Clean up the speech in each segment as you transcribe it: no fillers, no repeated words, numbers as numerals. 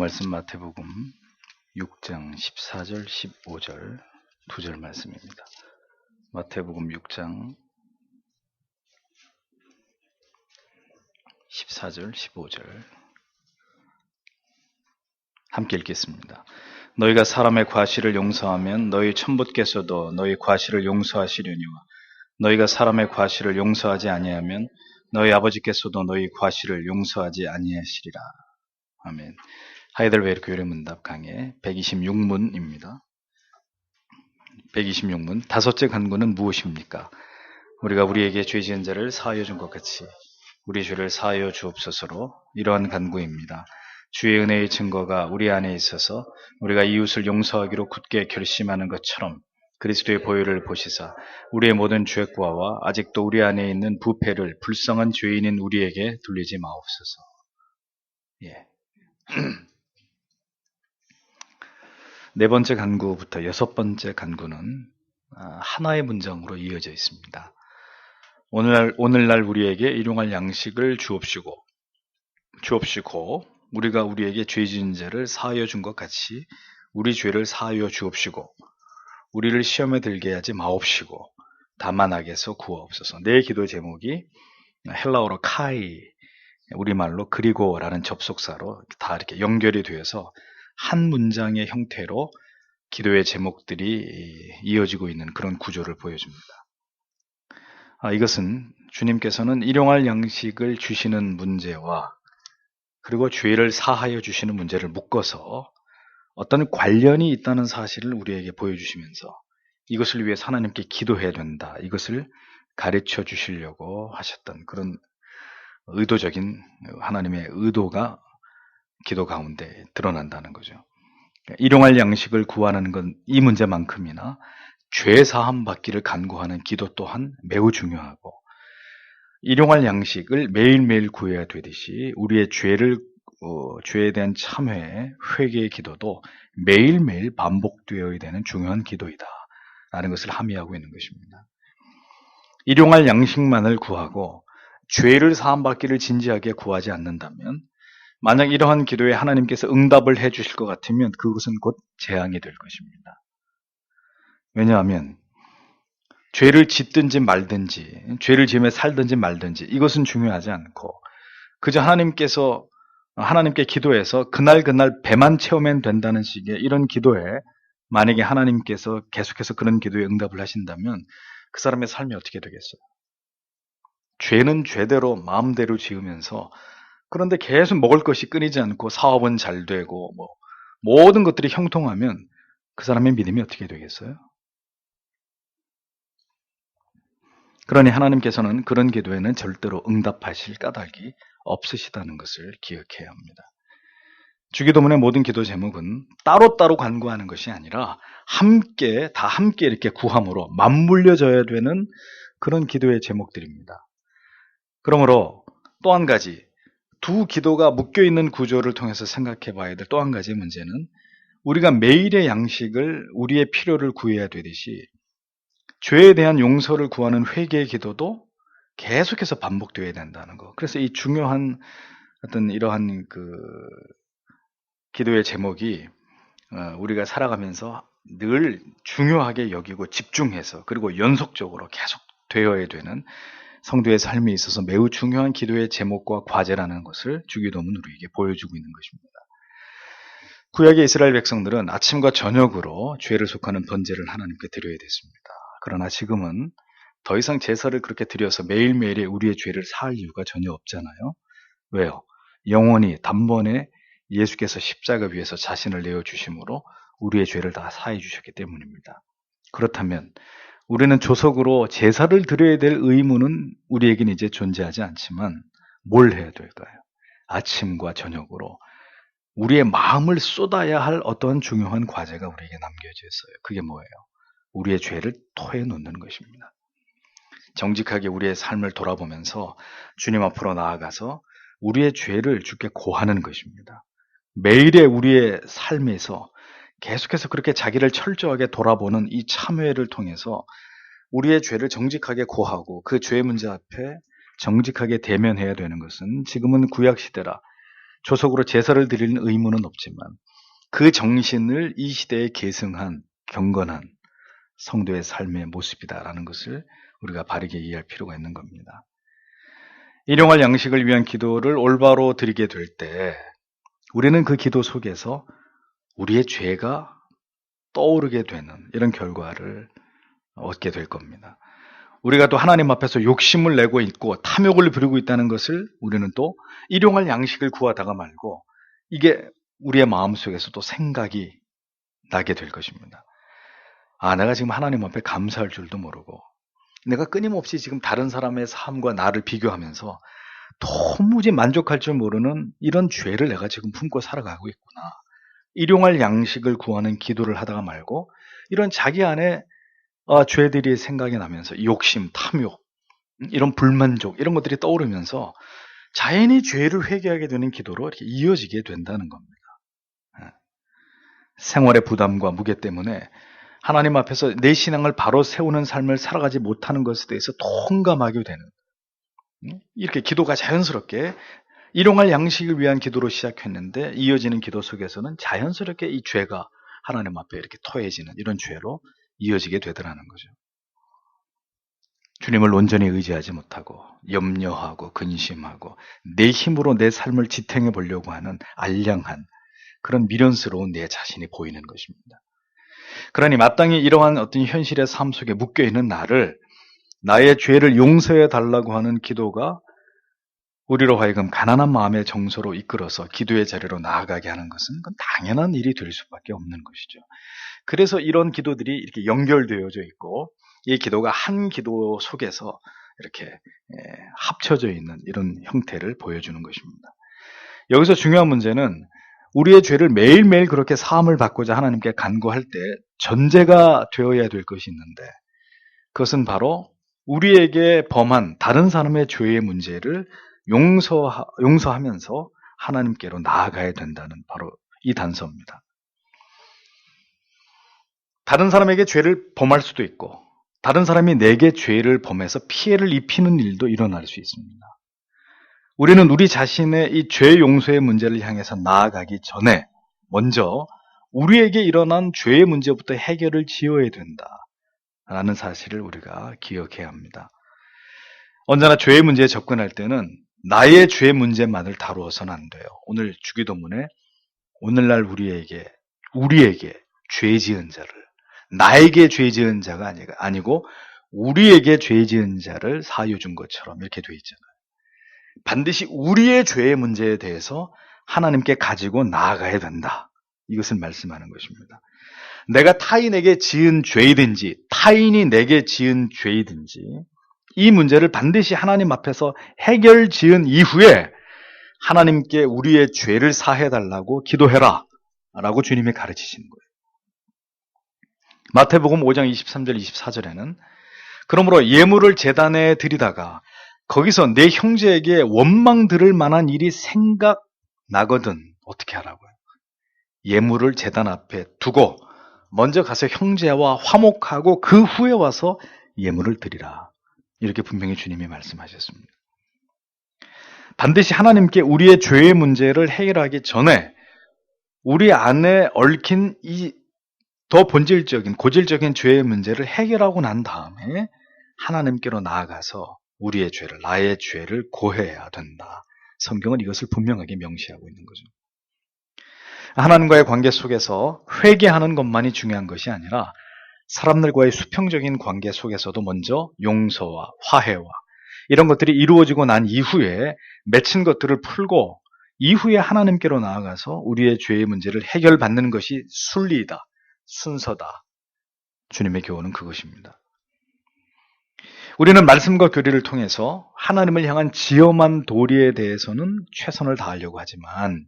말씀 마태복음 6장 14절 15절 2절 말씀입니다. 마태복음 6장 14절 15절 함께 읽겠습니다. 너희가 사람의 과실을 용서하면 너희 천부께서도 너희 과실을 용서하시려니와 너희가 사람의 과실을 용서하지 아니하면 너희 아버지께서도 너희 과실을 용서하지 아니하시리라. 아멘. 하이델베르 교회 문답 강의 126문입니다. 126문. 다섯째 간구는 무엇입니까? 우리가 우리에게 죄 지은 자를 사하여 준 것 같이 우리 죄를 사하여 주옵소서로 이러한 간구입니다. 주의 은혜의 증거가 우리 안에 있어서 우리가 이웃을 용서하기로 굳게 결심하는 것처럼 그리스도의 보혈을 보시사 우리의 모든 죄과와 아직도 우리 안에 있는 부패를 불쌍한 죄인인 우리에게 돌리지 마옵소서. 예. 네 번째 간구부터 여섯 번째 간구는 하나의 문장으로 이어져 있습니다. 오늘날 우리에게 일용할 양식을 주옵시고 우리가 우리에게 죄 지은 자를 사하여 준 것 같이 우리 죄를 사하여 주옵시고 우리를 시험에 들게 하지 마옵시고 다만 악에서 구하옵소서. 내 기도 제목이 헬라어로 카이, 우리말로 그리고라는 접속사로 다 이렇게 연결이 되어서 한 문장의 형태로 기도의 제목들이 이어지고 있는 그런 구조를 보여줍니다. 이것은 주님께서는 일용할 양식을 주시는 문제와 그리고 죄를 사하여 주시는 문제를 묶어서 어떤 관련이 있다는 사실을 우리에게 보여주시면서 이것을 위해 하나님께 기도해야 된다. 이것을 가르쳐 주시려고 하셨던 그런 의도적인 하나님의 의도가 기도 가운데 드러난다는 거죠. 일용할 양식을 구하는 건 이 문제만큼이나 죄 사함 받기를 간구하는 기도 또한 매우 중요하고 일용할 양식을 매일매일 구해야 되듯이 우리의 죄에 대한 참회, 회개의 기도도 매일매일 반복되어야 되는 중요한 기도이다 라는 것을 함의하고 있는 것입니다. 일용할 양식만을 구하고 죄를 사함 받기를 진지하게 구하지 않는다면 만약 이러한 기도에 하나님께서 응답을 해 주실 것 같으면 그것은 곧 재앙이 될 것입니다. 왜냐하면 죄를 짓든지 말든지 죄를 지으며 살든지 말든지 이것은 중요하지 않고 그저 하나님께 기도해서 그날 배만 채우면 된다는 식의 이런 기도에 만약에 하나님께서 계속해서 그런 기도에 응답을 하신다면 그 사람의 삶이 어떻게 되겠어요? 죄는 죄대로 마음대로 지으면서 그런데 계속 먹을 것이 끊이지 않고 사업은 잘 되고 모든 것들이 형통하면 그 사람의 믿음이 어떻게 되겠어요? 그러니 하나님께서는 그런 기도에는 절대로 응답하실 까닭이 없으시다는 것을 기억해야 합니다. 주기도문의 모든 기도 제목은 따로따로 간구하는 것이 아니라 다 함께 이렇게 구함으로 맞물려져야 되는 그런 기도의 제목들입니다. 그러므로 또 한 가지 두 기도가 묶여있는 구조를 통해서 생각해 봐야 될 또 한 가지 문제는 우리가 매일의 양식을 우리의 필요를 구해야 되듯이 죄에 대한 용서를 구하는 회개의 기도도 계속해서 반복되어야 된다는 거. 그래서 이 중요한 어떤 이러한 기도의 제목이 우리가 살아가면서 늘 중요하게 여기고 집중해서 그리고 연속적으로 계속 되어야 되는 성도의 삶에 있어서 매우 중요한 기도의 제목과 과제라는 것을 주기도문 우리에게 보여주고 있는 것입니다. 구약의 이스라엘 백성들은 아침과 저녁으로 죄를 속하는 번제를 하나님께 드려야 됐습니다. 그러나 지금은 더 이상 제사를 그렇게 드려서 매일매일의 우리의 죄를 사할 이유가 전혀 없잖아요. 왜요? 영원히 단번에 예수께서 십자가 위에서 자신을 내어주심으로 우리의 죄를 다 사해 주셨기 때문입니다. 그렇다면 우리는 조석으로 제사를 드려야 될 의무는 우리에게는 이제 존재하지 않지만 뭘 해야 될까요? 아침과 저녁으로 우리의 마음을 쏟아야 할 어떤 중요한 과제가 우리에게 남겨져 있어요. 그게 뭐예요? 우리의 죄를 토해 놓는 것입니다. 정직하게 우리의 삶을 돌아보면서 주님 앞으로 나아가서 우리의 죄를 주께 고하는 것입니다. 매일의 우리의 삶에서 계속해서 그렇게 자기를 철저하게 돌아보는 이 참회를 통해서 우리의 죄를 정직하게 고하고 그 죄의 문제 앞에 정직하게 대면해야 되는 것은 지금은 구약시대라 조속으로 제사를 드리는 의무는 없지만 그 정신을 이 시대에 계승한 경건한 성도의 삶의 모습이다라는 것을 우리가 바르게 이해할 필요가 있는 겁니다. 일용할 양식을 위한 기도를 올바로 드리게 될 때 우리는 그 기도 속에서 우리의 죄가 떠오르게 되는 이런 결과를 얻게 될 겁니다. 우리가 또 하나님 앞에서 욕심을 내고 있고 탐욕을 부리고 있다는 것을 우리는 또 일용할 양식을 구하다가 말고 이게 우리의 마음속에서 또 생각이 나게 될 것입니다. 내가 지금 하나님 앞에 감사할 줄도 모르고 내가 끊임없이 지금 다른 사람의 삶과 나를 비교하면서 도무지 만족할 줄 모르는 이런 죄를 내가 지금 품고 살아가고 있구나. 일용할 양식을 구하는 기도를 하다가 말고 이런 자기 안에 죄들이 생각이 나면서 욕심, 탐욕, 이런 불만족 이런 것들이 떠오르면서 자연히 죄를 회개하게 되는 기도로 이렇게 이어지게 된다는 겁니다. 생활의 부담과 무게 때문에 하나님 앞에서 내 신앙을 바로 세우는 삶을 살아가지 못하는 것에 대해서 통감하게 되는 이렇게 기도가 자연스럽게 일용할 양식을 위한 기도로 시작했는데 이어지는 기도 속에서는 자연스럽게 이 죄가 하나님 앞에 이렇게 토해지는 이런 죄로 이어지게 되더라는 거죠. 주님을 온전히 의지하지 못하고 염려하고 근심하고 내 힘으로 내 삶을 지탱해 보려고 하는 알량한 그런 미련스러운 내 자신이 보이는 것입니다. 그러니 마땅히 이러한 어떤 현실의 삶 속에 묶여있는 나를 나의 죄를 용서해 달라고 하는 기도가 우리로 하여금 가난한 마음의 정서로 이끌어서 기도의 자리로 나아가게 하는 것은 그건 당연한 일이 될 수밖에 없는 것이죠. 그래서 이런 기도들이 이렇게 연결되어져 있고 이 기도가 한 기도 속에서 이렇게 합쳐져 있는 이런 형태를 보여주는 것입니다. 여기서 중요한 문제는 우리의 죄를 매일매일 그렇게 사함을 받고자 하나님께 간구할 때 전제가 되어야 될 것이 있는데 그것은 바로 우리에게 범한 다른 사람의 죄의 문제를 용서하면서 하나님께로 나아가야 된다는 바로 이 단서입니다. 다른 사람에게 죄를 범할 수도 있고 다른 사람이 내게 죄를 범해서 피해를 입히는 일도 일어날 수 있습니다. 우리는 우리 자신의 이 죄 용서의 문제를 향해서 나아가기 전에 먼저 우리에게 일어난 죄의 문제부터 해결을 지어야 된다라는 사실을 우리가 기억해야 합니다. 언제나 죄의 문제에 접근할 때는 나의 죄 문제만을 다루어서는 안 돼요. 오늘 주기도문에 오늘날 우리에게 죄 지은 자를 나에게 죄 지은 자가 아니고 우리에게 죄 지은 자를 사유 준 것처럼 이렇게 돼 있잖아요. 반드시 우리의 죄의 문제에 대해서 하나님께 가지고 나아가야 된다. 이것을 말씀하는 것입니다. 내가 타인에게 지은 죄이든지 타인이 내게 지은 죄이든지 이 문제를 반드시 하나님 앞에서 해결 지은 이후에 하나님께 우리의 죄를 사해달라고 기도해라 라고 주님이 가르치시는 거예요. 마태복음 5장 23절 24절에는 그러므로 예물을 제단에 드리다가 거기서 내 형제에게 원망 들을 만한 일이 생각나거든 어떻게 하라고요? 예물을 제단 앞에 두고 먼저 가서 형제와 화목하고 그 후에 와서 예물을 드리라. 이렇게 분명히 주님이 말씀하셨습니다. 반드시 하나님께 우리의 죄의 문제를 해결하기 전에 우리 안에 얽힌 이 더 본질적인 고질적인 죄의 문제를 해결하고 난 다음에 하나님께로 나아가서 우리의 죄를 나의 죄를 고해야 된다. 성경은 이것을 분명하게 명시하고 있는 거죠. 하나님과의 관계 속에서 회개하는 것만이 중요한 것이 아니라 사람들과의 수평적인 관계 속에서도 먼저 용서와 화해와 이런 것들이 이루어지고 난 이후에 맺힌 것들을 풀고 이후에 하나님께로 나아가서 우리의 죄의 문제를 해결받는 것이 순리이다. 순서다. 주님의 교훈은 그것입니다. 우리는 말씀과 교리를 통해서 하나님을 향한 지엄한 도리에 대해서는 최선을 다하려고 하지만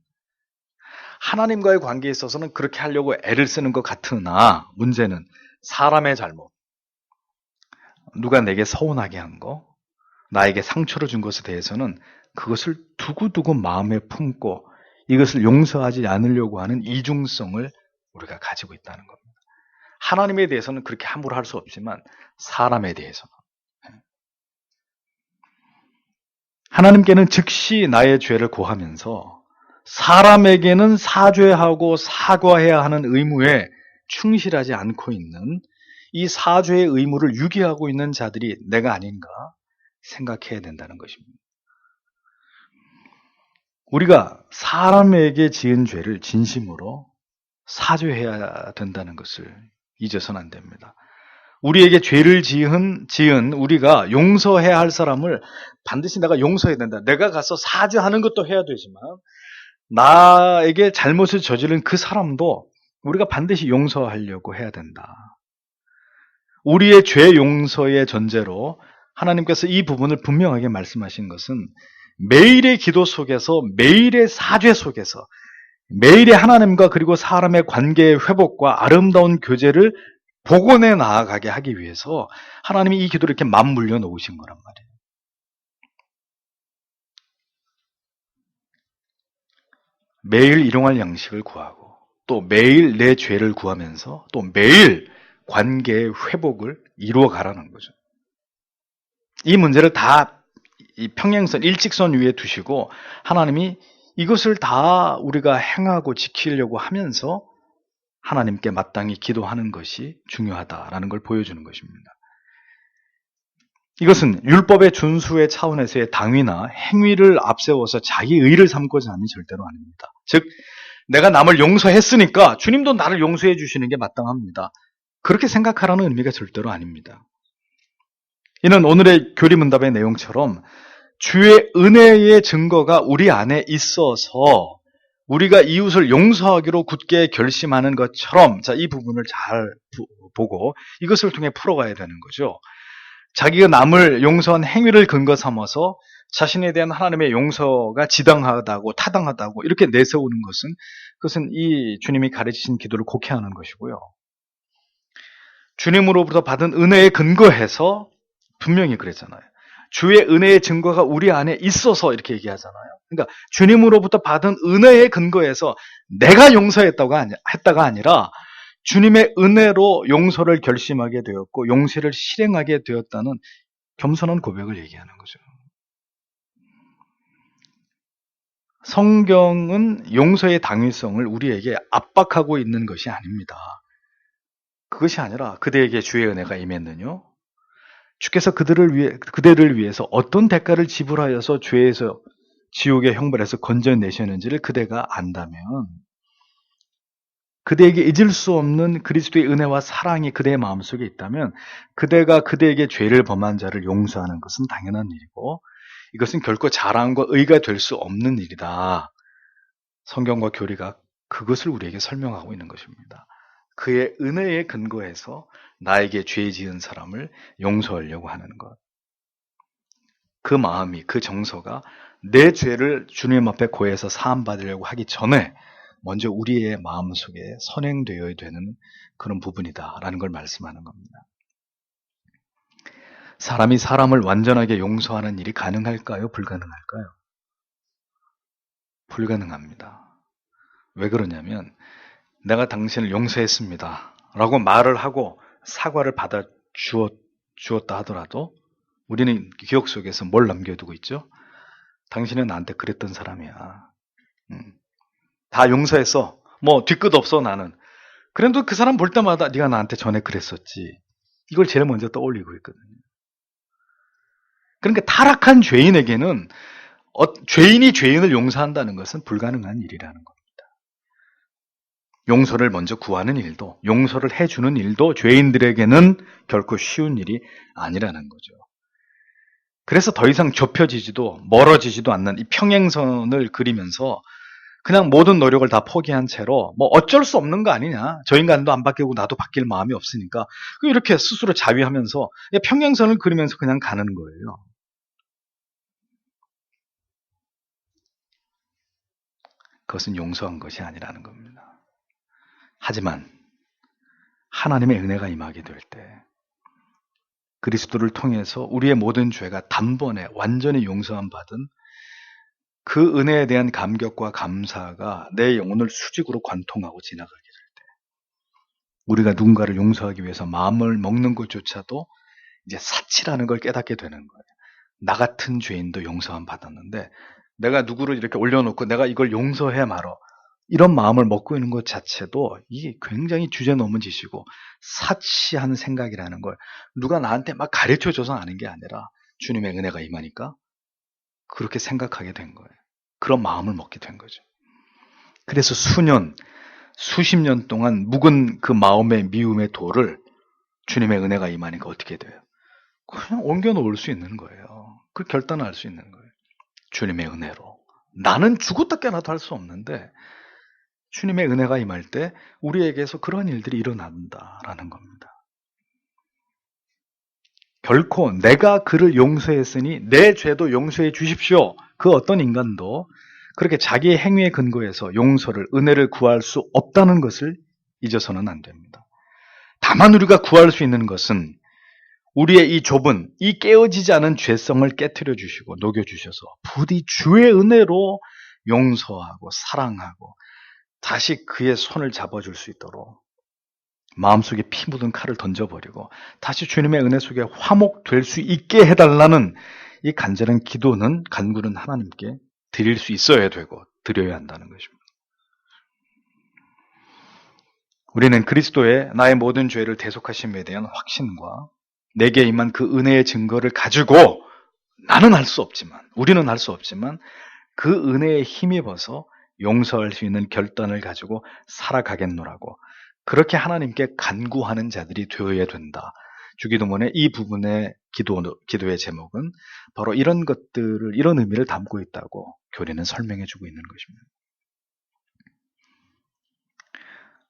하나님과의 관계에 있어서는 그렇게 하려고 애를 쓰는 것 같으나 문제는 사람의 잘못, 누가 내게 서운하게 한 거, 나에게 상처를 준 것에 대해서는 그것을 두고두고 마음에 품고 이것을 용서하지 않으려고 하는 이중성을 우리가 가지고 있다는 겁니다. 하나님에 대해서는 그렇게 함부로 할 수 없지만 사람에 대해서는 하나님께는 즉시 나의 죄를 고하면서 사람에게는 사죄하고 사과해야 하는 의무에 충실하지 않고 있는 이 사죄의 의무를 유기하고 있는 자들이 내가 아닌가 생각해야 된다는 것입니다. 우리가 사람에게 지은 죄를 진심으로 사죄해야 된다는 것을 잊어서는 안 됩니다. 우리에게 죄를 지은 우리가 용서해야 할 사람을 반드시 내가 용서해야 된다. 내가 가서 사죄하는 것도 해야 되지만 나에게 잘못을 저지른 그 사람도 우리가 반드시 용서하려고 해야 된다. 우리의 죄 용서의 전제로 하나님께서 이 부분을 분명하게 말씀하신 것은 매일의 기도 속에서, 매일의 사죄 속에서, 매일의 하나님과 그리고 사람의 관계의 회복과 아름다운 교제를 복원해 나아가게 하기 위해서 하나님이 이 기도를 이렇게 맞물려 놓으신 거란 말이에요. 매일 일용할 양식을 구하고 또 매일 내 죄를 구하면서 또 매일 관계의 회복을 이루어 가라는 거죠. 이 문제를 다 이 평행선, 일직선 위에 두시고 하나님이 이것을 다 우리가 행하고 지키려고 하면서 하나님께 마땅히 기도하는 것이 중요하다라는 걸 보여주는 것입니다. 이것은 율법의 준수의 차원에서의 당위나 행위를 앞세워서 자기 의를 삼고자 하는 절대로 아닙니다. 즉 내가 남을 용서했으니까 주님도 나를 용서해 주시는 게 마땅합니다. 그렇게 생각하라는 의미가 절대로 아닙니다. 이는 오늘의 교리문답의 내용처럼 주의 은혜의 증거가 우리 안에 있어서 우리가 이웃을 용서하기로 굳게 결심하는 것처럼, 자, 이 부분을 잘 보고 이것을 통해 풀어가야 되는 거죠. 자기가 남을 용서한 행위를 근거 삼아서 자신에 대한 하나님의 용서가 지당하다고 타당하다고 이렇게 내세우는 그것은 이 주님이 가르치신 기도를 곡해하는 것이고요. 주님으로부터 받은 은혜에 근거해서 분명히 그랬잖아요. 주의 은혜의 증거가 우리 안에 있어서 이렇게 얘기하잖아요. 그러니까 주님으로부터 받은 은혜에 근거해서 내가 했다가 아니라 주님의 은혜로 용서를 결심하게 되었고 용서를 실행하게 되었다는 겸손한 고백을 얘기하는 거죠. 성경은 용서의 당위성을 우리에게 압박하고 있는 것이 아닙니다. 그것이 아니라 그대에게 주의 은혜가 임했느뇨? 주께서 그대를 위해서 어떤 대가를 지불하여서 죄에서 지옥의 형벌에서 건져내셨는지를 그대가 안다면 그대에게 잊을 수 없는 그리스도의 은혜와 사랑이 그대의 마음속에 있다면 그대가 그대에게 죄를 범한 자를 용서하는 것은 당연한 일이고 이것은 결코 자랑과 의가 될 수 없는 일이다. 성경과 교리가 그것을 우리에게 설명하고 있는 것입니다. 그의 은혜에 근거해서 나에게 죄 지은 사람을 용서하려고 하는 것. 그 마음이, 그 정서가 내 죄를 주님 앞에 고해서 사함받으려고 하기 전에 먼저 우리의 마음속에 선행되어야 되는 그런 부분이다라는 걸 말씀하는 겁니다. 사람이 사람을 완전하게 용서하는 일이 가능할까요? 불가능할까요? 불가능합니다. 왜 그러냐면 내가 당신을 용서했습니다 라고 말을 하고 사과를 받아 주었다 하더라도 우리는 기억 속에서 뭘 남겨두고 있죠? 당신은 나한테 그랬던 사람이야. 다 용서했어. 뭐 뒤끝 없어 나는. 그래도 그 사람 볼 때마다 네가 나한테 전에 그랬었지. 이걸 제일 먼저 떠올리고 있거든요. 그러니까 타락한 죄인에게는 죄인이 죄인을 용서한다는 것은 불가능한 일이라는 겁니다. 용서를 먼저 구하는 일도, 용서를 해주는 일도 죄인들에게는 결코 쉬운 일이 아니라는 거죠. 그래서 더 이상 좁혀지지도 멀어지지도 않는 이 평행선을 그리면서 그냥 모든 노력을 다 포기한 채로 뭐 어쩔 수 없는 거 아니냐. 저 인간도 안 바뀌고 나도 바뀔 마음이 없으니까 이렇게 스스로 자위하면서 평행선을 그리면서 그냥 가는 거예요. 그것은 용서한 것이 아니라는 겁니다. 하지만 하나님의 은혜가 임하게 될 때 그리스도를 통해서 우리의 모든 죄가 단번에 완전히 용서함 받은 그 은혜에 대한 감격과 감사가 내 영혼을 수직으로 관통하고 지나가게 될 때 우리가 누군가를 용서하기 위해서 마음을 먹는 것조차도 이제 사치라는 걸 깨닫게 되는 거예요. 나 같은 죄인도 용서함 받았는데 내가 누구를 이렇게 올려놓고 내가 이걸 용서해 말어. 이런 마음을 먹고 있는 것 자체도 이게 굉장히 주제넘은 짓이고 사치한 생각이라는 걸 누가 나한테 막 가르쳐줘서 아는 게 아니라 주님의 은혜가 임하니까 그렇게 생각하게 된 거예요. 그런 마음을 먹게 된 거죠. 그래서 수년, 수십 년 동안 묵은 그 마음의 미움의 돌을 주님의 은혜가 임하니까 어떻게 돼요? 그냥 옮겨 놓을 수 있는 거예요. 그 결단을 할 수 있는 거예요. 주님의 은혜로. 나는 죽었다 깨어나도 할 수 없는데 주님의 은혜가 임할 때 우리에게서 그런 일들이 일어난다라는 겁니다. 결코 내가 그를 용서했으니 내 죄도 용서해 주십시오. 그 어떤 인간도 그렇게 자기의 행위에 근거해서 용서를, 은혜를 구할 수 없다는 것을 잊어서는 안 됩니다. 다만 우리가 구할 수 있는 것은 우리의 이 좁은, 이 깨어지지 않은 죄성을 깨트려 주시고 녹여 주셔서 부디 주의 은혜로 용서하고 사랑하고 다시 그의 손을 잡아줄 수 있도록 마음속에 피 묻은 칼을 던져버리고 다시 주님의 은혜 속에 화목될 수 있게 해달라는 이 간절한 기도는, 간구는 하나님께 드릴 수 있어야 되고 드려야 한다는 것입니다. 우리는 그리스도의 나의 모든 죄를 대속하심에 대한 확신과 내게 임한 그 은혜의 증거를 가지고 나는 할 수 없지만, 우리는 할 수 없지만 그 은혜에 힘입어서 용서할 수 있는 결단을 가지고 살아가겠노라고 그렇게 하나님께 간구하는 자들이 되어야 된다. 주기도문의 이 부분의 기도의 제목은 바로 이런 것들을, 이런 의미를 담고 있다고 교리는 설명해주고 있는 것입니다.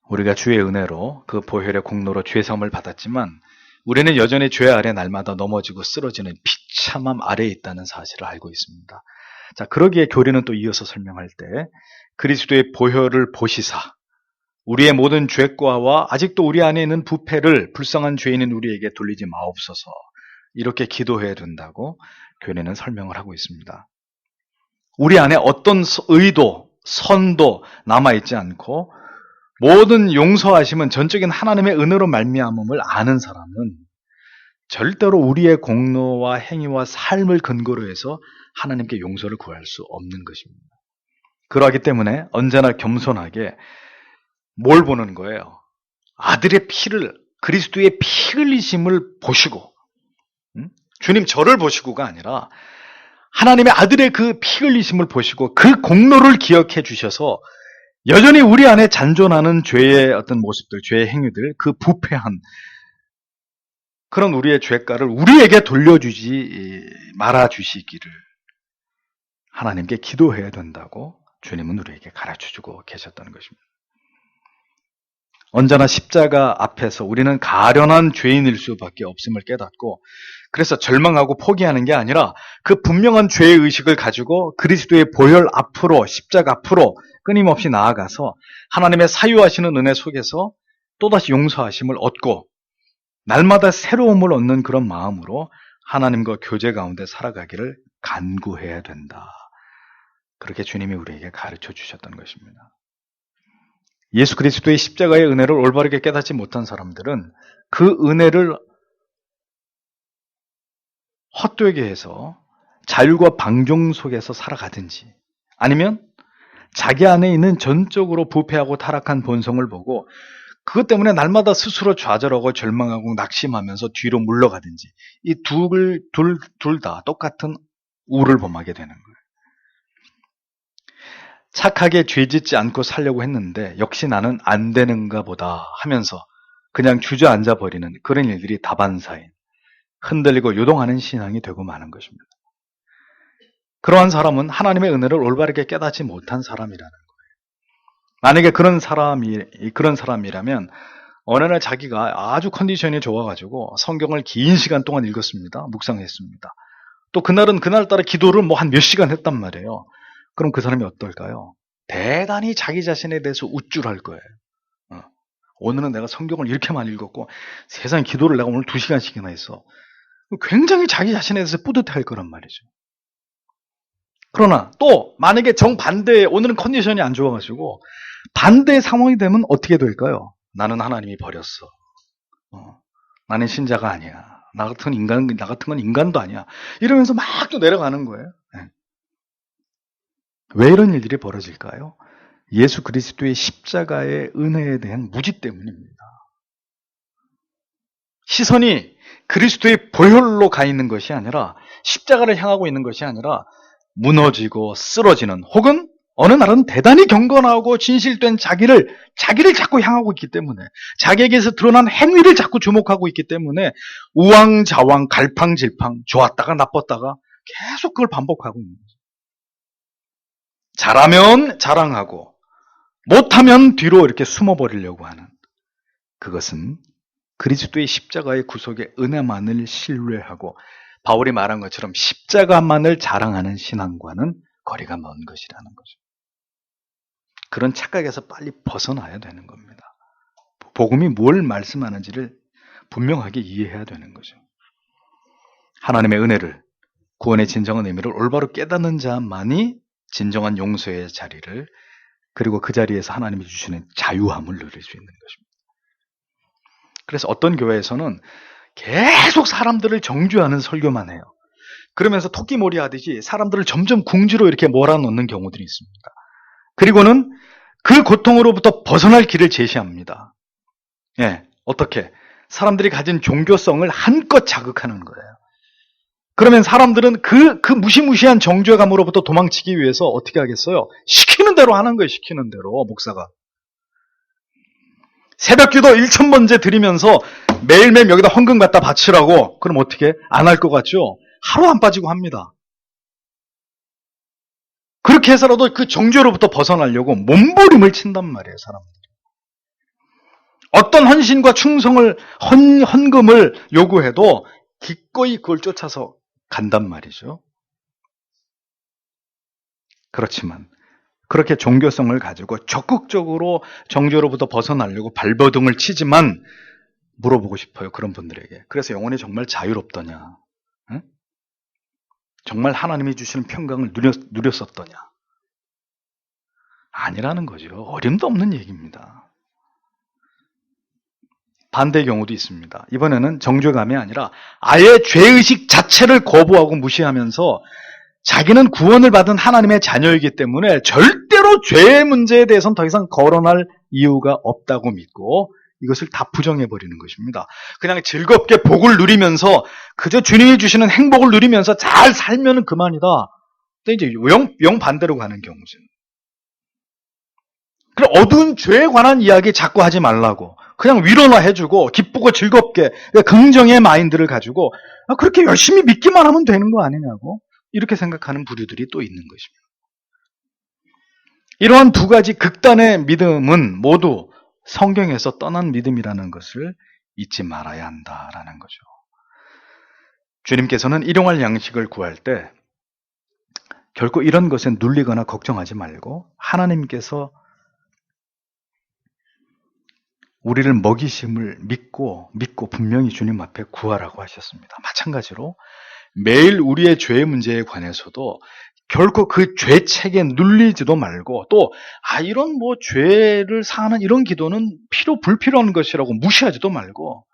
우리가 주의 은혜로 그 보혈의 공로로 죄사함을 받았지만 우리는 여전히 죄 아래 날마다 넘어지고 쓰러지는 비참함 아래에 있다는 사실을 알고 있습니다. 자, 그러기에 교리는 또 이어서 설명할 때 그리스도의 보혈을 보시사 우리의 모든 죄과와 아직도 우리 안에 있는 부패를 불쌍한 죄인인 우리에게 돌리지 마옵소서 이렇게 기도해야 된다고 교리는 설명을 하고 있습니다. 우리 안에 어떤 의도, 선도 남아있지 않고 모든 용서하심은 전적인 하나님의 은혜로 말미암음을 아는 사람은 절대로 우리의 공로와 행위와 삶을 근거로 해서 하나님께 용서를 구할 수 없는 것입니다. 그러하기 때문에 언제나 겸손하게 뭘 보는 거예요? 아들의 피를, 그리스도의 피 흘리심을 보시고, 주님 저를 보시고가 아니라 하나님의 아들의 그 피 흘리심을 보시고 그 공로를 기억해 주셔서 여전히 우리 안에 잔존하는 죄의 어떤 모습들, 죄의 행위들, 그 부패한 그런 우리의 죄가를 우리에게 돌려주지 말아 주시기를 하나님께 기도해야 된다고 주님은 우리에게 가르쳐주고 계셨다는 것입니다. 언제나 십자가 앞에서 우리는 가련한 죄인일 수밖에 없음을 깨닫고 그래서 절망하고 포기하는 게 아니라 그 분명한 죄의 의식을 가지고 그리스도의 보혈 앞으로, 십자가 앞으로 끊임없이 나아가서 하나님의 사유하시는 은혜 속에서 또다시 용서하심을 얻고 날마다 새로움을 얻는 그런 마음으로 하나님과 교제 가운데 살아가기를 간구해야 된다. 그렇게 주님이 우리에게 가르쳐 주셨던 것입니다. 예수 그리스도의 십자가의 은혜를 올바르게 깨닫지 못한 사람들은 그 은혜를 헛되게 해서 자율과 방종 속에서 살아가든지 아니면 자기 안에 있는 전적으로 부패하고 타락한 본성을 보고 그것 때문에 날마다 스스로 좌절하고 절망하고 낙심하면서 뒤로 물러가든지 이 둘 다 똑같은 우를 범하게 되는 거예요. 착하게 죄짓지 않고 살려고 했는데 역시 나는 안 되는가 보다 하면서 그냥 주저앉아 버리는 그런 일들이 다반사인 흔들리고 요동하는 신앙이 되고 마는 것입니다. 그러한 사람은 하나님의 은혜를 올바르게 깨닫지 못한 사람이라는 거예요. 만약에 그런 사람이라면 어느 날 자기가 아주 컨디션이 좋아가지고 성경을 긴 시간 동안 읽었습니다. 묵상했습니다. 또 그날은 그날따라 기도를 한 몇 시간 했단 말이에요. 그럼 그 사람이 어떨까요? 대단히 자기 자신에 대해서 우쭐할 거예요. 오늘은 내가 성경을 이렇게 많이 읽었고 세상에 기도를 내가 오늘 2시간씩이나 했어. 굉장히 자기 자신에 대해서 뿌듯할 거란 말이죠. 그러나 또 만약에 정반대에 오늘은 컨디션이 안 좋아가지고 반대의 상황이 되면 어떻게 될까요? 나는 하나님이 버렸어. 나는 신자가 아니야. 나 같은 건 인간도 아니야. 이러면서 막 또 내려가는 거예요. 왜 이런 일들이 벌어질까요? 예수 그리스도의 십자가의 은혜에 대한 무지 때문입니다. 시선이 그리스도의 보혈로 가 있는 것이 아니라, 십자가를 향하고 있는 것이 아니라 무너지고 쓰러지는, 혹은 어느 날은 대단히 경건하고 진실된 자기를 자꾸 향하고 있기 때문에, 자기에게서 드러난 행위를 자꾸 주목하고 있기 때문에 우왕좌왕 갈팡질팡, 좋았다가 나빴다가 계속 그걸 반복하고 있는 거죠. 잘하면 자랑하고 못하면 뒤로 이렇게 숨어버리려고 하는, 그것은 그리스도의 십자가의 구속의 은혜만을 신뢰하고 바울이 말한 것처럼 십자가만을 자랑하는 신앙과는 거리가 먼 것이라는 거죠. 그런 착각에서 빨리 벗어나야 되는 겁니다. 복음이 뭘 말씀하는지를 분명하게 이해해야 되는 거죠. 하나님의 은혜를, 구원의 진정한 의미를 올바로 깨닫는 자만이 진정한 용서의 자리를, 그리고 그 자리에서 하나님이 주시는 자유함을 누릴 수 있는 것입니다. 그래서 어떤 교회에서는 계속 사람들을 정죄하는 설교만 해요. 그러면서 토끼몰이 하듯이 사람들을 점점 궁지로 이렇게 몰아넣는 경우들이 있습니다. 그리고는 그 고통으로부터 벗어날 길을 제시합니다. 예, 어떻게? 사람들이 가진 종교성을 한껏 자극하는 거예요. 그러면 사람들은 그 무시무시한 정죄감으로부터 도망치기 위해서 어떻게 하겠어요? 시키는 대로 하는 거예요, 시키는 대로, 목사가. 새벽기도 1000번째 드리면서 매일매일 여기다 헌금 갖다 바치라고. 그럼 어떻게? 안 할 것 같죠? 하루 안 빠지고 합니다. 그렇게 해서라도 그 정죄로부터 벗어나려고 몸부림을 친단 말이에요, 사람들이. 어떤 헌신과 충성을, 헌금을 요구해도 기꺼이 그걸 쫓아서 간단 말이죠. 그렇지만 그렇게 종교성을 가지고 적극적으로 정죄로부터 벗어나려고 발버둥을 치지만, 물어보고 싶어요, 그런 분들에게. 그래서 영혼이 정말 자유롭더냐? 응? 정말 하나님이 주시는 평강을 누렸었더냐? 아니라는 거죠. 어림도 없는 얘기입니다. 반대의 경우도 있습니다. 이번에는 정죄감이 아니라 아예 죄의식 자체를 거부하고 무시하면서 자기는 구원을 받은 하나님의 자녀이기 때문에 절대로 죄의 문제에 대해서는 더 이상 거론할 이유가 없다고 믿고 이것을 다 부정해버리는 것입니다. 그냥 즐겁게 복을 누리면서 그저 주님이 주시는 행복을 누리면서 잘 살면 그만이다. 근데 이제 영 반대로 가는 경우죠. 그럼 어두운 죄에 관한 이야기 자꾸 하지 말라고. 그냥 위로나 해주고 기쁘고 즐겁게 긍정의 마인드를 가지고 그렇게 열심히 믿기만 하면 되는 거 아니냐고 이렇게 생각하는 부류들이 또 있는 것입니다. 이러한 두 가지 극단의 믿음은 모두 성경에서 떠난 믿음이라는 것을 잊지 말아야 한다라는 거죠. 주님께서는 일용할 양식을 구할 때 결코 이런 것에 눌리거나 걱정하지 말고 하나님께서 우리를 먹이심을 믿고 분명히 주님 앞에 구하라고 하셨습니다. 마찬가지로 매일 우리의 죄의 문제에 관해서도 결코 그 죄책에 눌리지도 말고 또 이런 죄를 사하는 이런 기도는 불필요한 것이라고 무시하지도 말고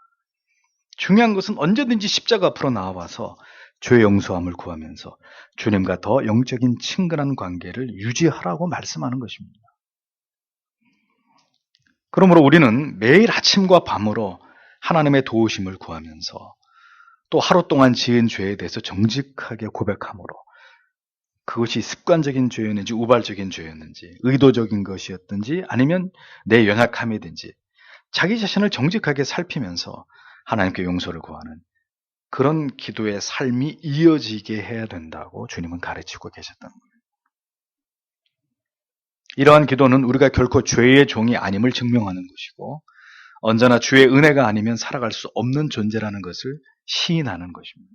중요한 것은 언제든지 십자가 앞으로 나와서 죄 용서함을 구하면서 주님과 더 영적인 친근한 관계를 유지하라고 말씀하는 것입니다. 그러므로 우리는 매일 아침과 밤으로 하나님의 도우심을 구하면서 또 하루 동안 지은 죄에 대해서 정직하게 고백함으로 그것이 습관적인 죄였는지 우발적인 죄였는지 의도적인 것이었든지 아니면 내 연약함이든지 자기 자신을 정직하게 살피면서 하나님께 용서를 구하는 그런 기도의 삶이 이어지게 해야 된다고 주님은 가르치고 계셨던 거예요. 이러한 기도는 우리가 결코 죄의 종이 아님을 증명하는 것이고 언제나 주의 은혜가 아니면 살아갈 수 없는 존재라는 것을 시인하는 것입니다.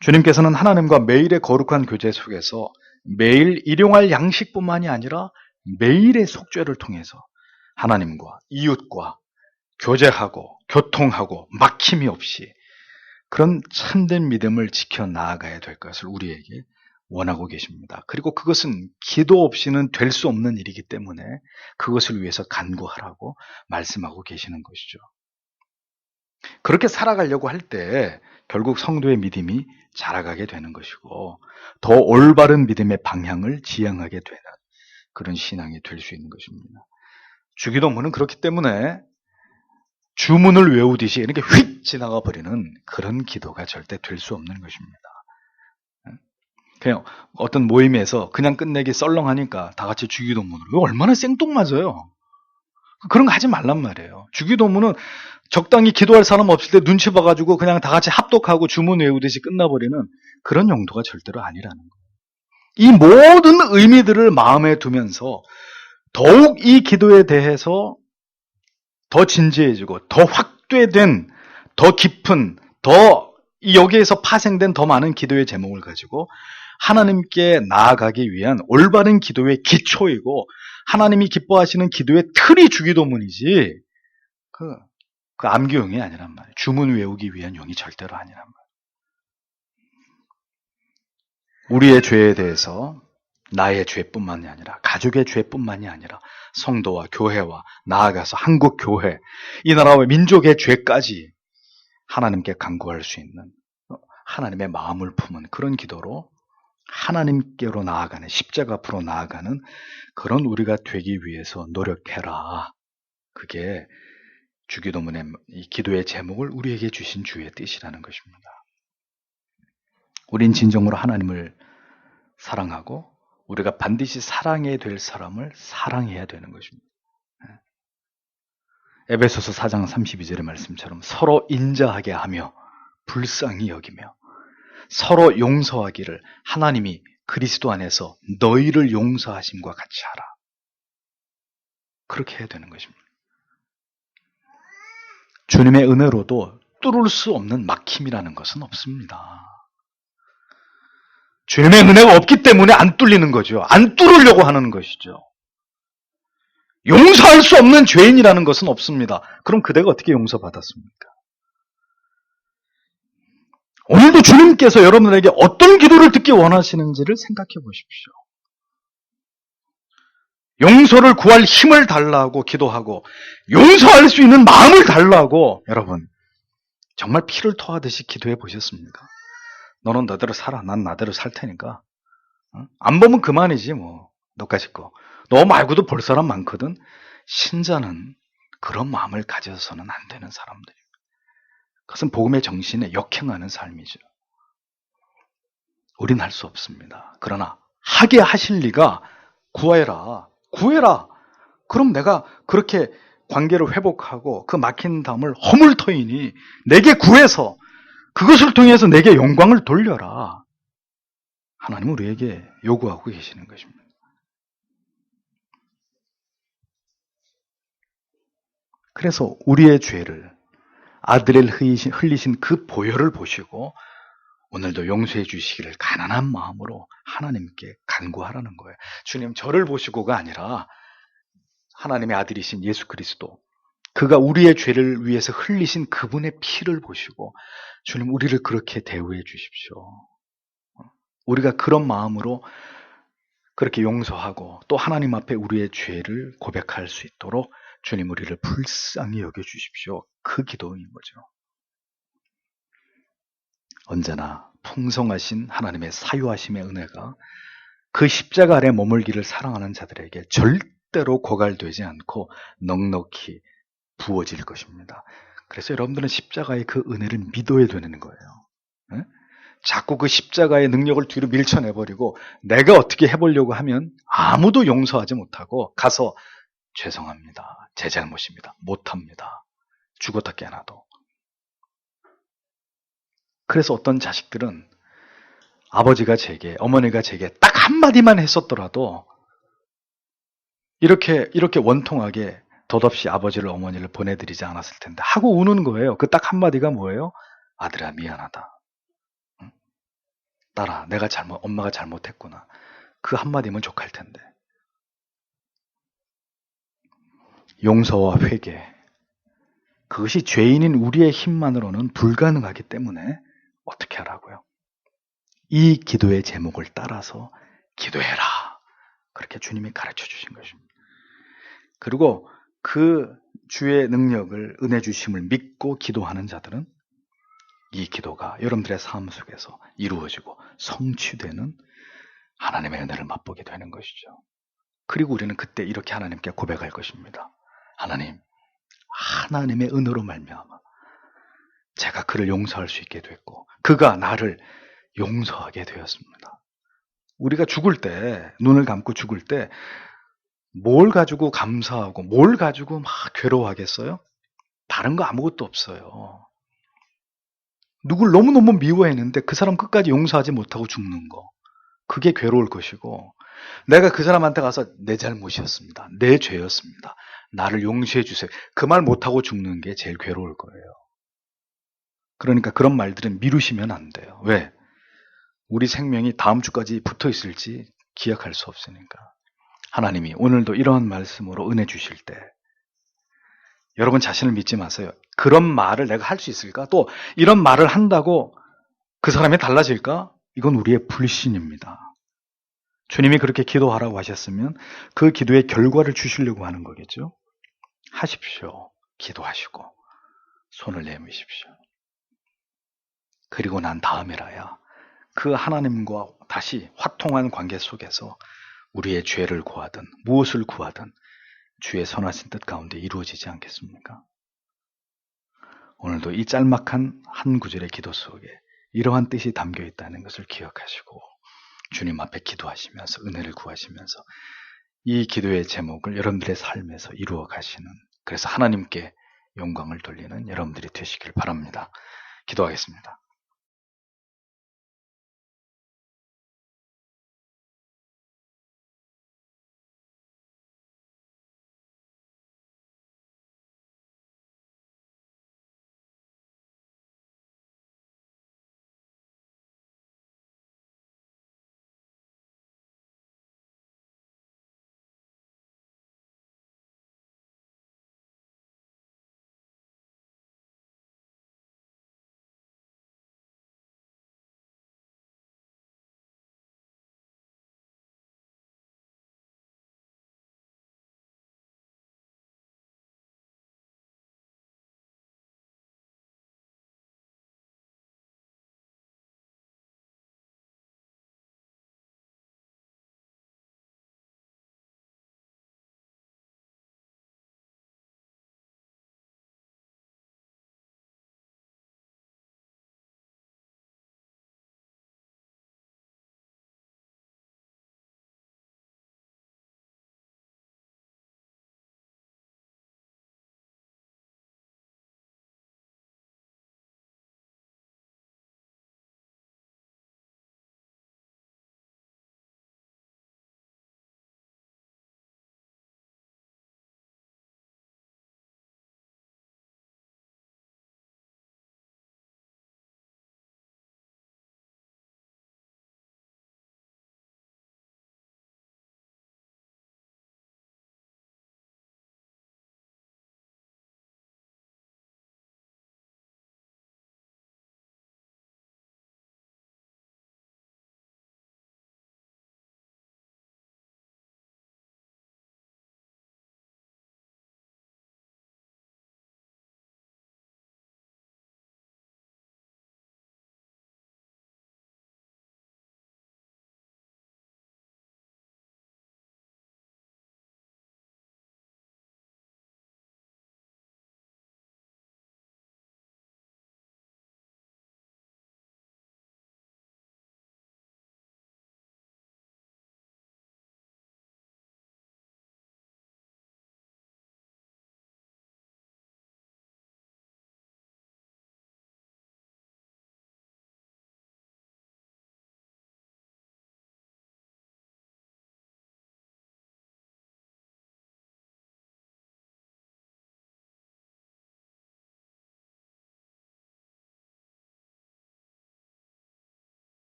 주님께서는 하나님과 매일의 거룩한 교제 속에서 매일 일용할 양식뿐만이 아니라 매일의 속죄를 통해서 하나님과 이웃과 교제하고 교통하고 막힘이 없이 그런 참된 믿음을 지켜나가야 될 것을 우리에게 원하고 계십니다. 그리고 그것은 기도 없이는 될 수 없는 일이기 때문에 그것을 위해서 간구하라고 말씀하고 계시는 것이죠. 그렇게 살아가려고 할 때 결국 성도의 믿음이 자라가게 되는 것이고 더 올바른 믿음의 방향을 지향하게 되는 그런 신앙이 될 수 있는 것입니다. 주기도문은 그렇기 때문에 주문을 외우듯이 이렇게 휙 지나가 버리는 그런 기도가 절대 될 수 없는 것입니다. 그냥 어떤 모임에서 그냥 끝내기 썰렁하니까 다 같이 주기도문으로 얼마나 생뚱맞아요. 그런 거 하지 말란 말이에요. 주기도문은 적당히 기도할 사람 없을 때 눈치 봐가지고 그냥 다 같이 합독하고 주문 외우듯이 끝나버리는 그런 용도가 절대로 아니라는 거예요. 이 모든 의미들을 마음에 두면서 더욱 이 기도에 대해서 더 진지해지고 더 확대된, 더 깊은, 더 여기에서 파생된 더 많은 기도의 제목을 가지고 하나님께 나아가기 위한 올바른 기도의 기초이고 하나님이 기뻐하시는 기도의 틀이 주기도문이지 그 암기용이 아니란 말이에요. 주문 외우기 위한 용이 절대로 아니란 말이에요. 우리의 죄에 대해서 나의 죄뿐만이 아니라 가족의 죄뿐만이 아니라 성도와 교회와 나아가서 한국 교회, 이 나라와 민족의 죄까지 하나님께 간구할 수 있는 하나님의 마음을 품은 그런 기도로 하나님께로 나아가는 십자가 앞으로 나아가는 그런 우리가 되기 위해서 노력해라. 그게 주기도문의 이 기도의 제목을 우리에게 주신 주의 뜻이라는 것입니다. 우린 진정으로 하나님을 사랑하고 우리가 반드시 사랑해야 될 사람을 사랑해야 되는 것입니다. 에베소서 4장 32절의 말씀처럼 서로 인자하게 하며 불쌍히 여기며 서로 용서하기를 하나님이 그리스도 안에서 너희를 용서하심과 같이 하라. 그렇게 해야 되는 것입니다. 주님의 은혜로도 뚫을 수 없는 막힘이라는 것은 없습니다. 주님의 은혜가 없기 때문에 안 뚫리는 거죠. 안 뚫으려고 하는 것이죠. 용서할 수 없는 죄인이라는 것은 없습니다. 그럼 그대가 어떻게 용서받았습니까? 오늘도 주님께서 여러분에게 어떤 기도를 듣기 원하시는지를 생각해 보십시오. 용서를 구할 힘을 달라고 기도하고 용서할 수 있는 마음을 달라고 여러분 정말 피를 토하듯이 기도해 보셨습니까? 너는 너대로 살아. 난 나대로 살 테니까. 안 보면 그만이지 뭐. 너까지 거. 너 말고도 볼 사람 많거든. 신자는 그런 마음을 가져서는 안 되는 사람들입니다. 그것은 복음의 정신에 역행하는 삶이죠. 우린 할 수 없습니다. 그러나 하게 하실 리가 구해라. 구해라. 그럼 내가 그렇게 관계를 회복하고 그 막힌 담을 허물터이니 내게 구해서 그것을 통해서 내게 영광을 돌려라. 하나님은 우리에게 요구하고 계시는 것입니다. 그래서 우리의 죄를 아들을 흘리신 그 보혈을 보시고 오늘도 용서해 주시기를 가난한 마음으로 하나님께 간구하라는 거예요. 주님 저를 보시고가 아니라 하나님의 아들이신 예수 그리스도 그가 우리의 죄를 위해서 흘리신 그분의 피를 보시고 주님 우리를 그렇게 대우해 주십시오. 우리가 그런 마음으로 그렇게 용서하고 또 하나님 앞에 우리의 죄를 고백할 수 있도록 주님 우리를 불쌍히 여겨주십시오. 그 기도인 거죠. 언제나 풍성하신 하나님의 사유하심의 은혜가 그 십자가 아래 머물기를 사랑하는 자들에게 절대로 고갈되지 않고 넉넉히 부어질 것입니다. 그래서 여러분들은 십자가의 그 은혜를 믿어야 되는 거예요. 네? 자꾸 그 십자가의 능력을 뒤로 밀쳐내버리고 내가 어떻게 해보려고 하면 아무도 용서하지 못하고 가서 죄송합니다. 제 잘못입니다. 못합니다. 죽었다 깨어나도. 그래서 어떤 자식들은 아버지가 제게, 어머니가 제게 딱 한마디만 했었더라도 이렇게 원통하게 덧없이 아버지를 어머니를 보내드리지 않았을 텐데 하고 우는 거예요. 그 딱 한마디가 뭐예요? 아들아 미안하다. 딸아 내가 엄마가 잘못했구나. 그 한마디면 족할 텐데. 용서와 회개 그것이 죄인인 우리의 힘만으로는 불가능하기 때문에 어떻게 하라고요? 이 기도의 제목을 따라서 기도해라. 그렇게 주님이 가르쳐 주신 것입니다. 그리고 그 주의 능력을, 은혜 주심을 믿고 기도하는 자들은 이 기도가 여러분들의 삶 속에서 이루어지고 성취되는 하나님의 은혜를 맛보게 되는 것이죠. 그리고 우리는 그때 이렇게 하나님께 고백할 것입니다. 하나님, 하나님의 은혜로 말미암아 제가 그를 용서할 수 있게 됐고 그가 나를 용서하게 되었습니다. 우리가 죽을 때, 눈을 감고 죽을 때 뭘 가지고 감사하고 뭘 가지고 막 괴로워하겠어요? 다른 거 아무것도 없어요. 누굴 너무너무 미워했는데 그 사람 끝까지 용서하지 못하고 죽는 거, 그게 괴로울 것이고, 내가 그 사람한테 가서 내 잘못이었습니다, 내 죄였습니다, 나를 용서해 주세요, 그 말 못하고 죽는 게 제일 괴로울 거예요. 그러니까 그런 말들은 미루시면 안 돼요. 왜? 우리 생명이 다음 주까지 붙어 있을지 기약할 수 없으니까. 하나님이 오늘도 이러한 말씀으로 은혜 주실 때 여러분 자신을 믿지 마세요. 그런 말을 내가 할 수 있을까? 또 이런 말을 한다고 그 사람이 달라질까? 이건 우리의 불신입니다. 주님이 그렇게 기도하라고 하셨으면 그 기도의 결과를 주시려고 하는 거겠죠. 하십시오. 기도하시고 손을 내미십시오. 그리고 난 다음에라야 그 하나님과 다시 화통한 관계 속에서 우리의 죄를 구하든 무엇을 구하든 주의 선하신 뜻 가운데 이루어지지 않겠습니까? 오늘도 이 짤막한 한 구절의 기도 속에 이러한 뜻이 담겨 있다는 것을 기억하시고 주님 앞에 기도하시면서 은혜를 구하시면서 이 기도의 제목을 여러분들의 삶에서 이루어 가시는, 그래서 하나님께 영광을 돌리는 여러분들이 되시길 바랍니다. 기도하겠습니다.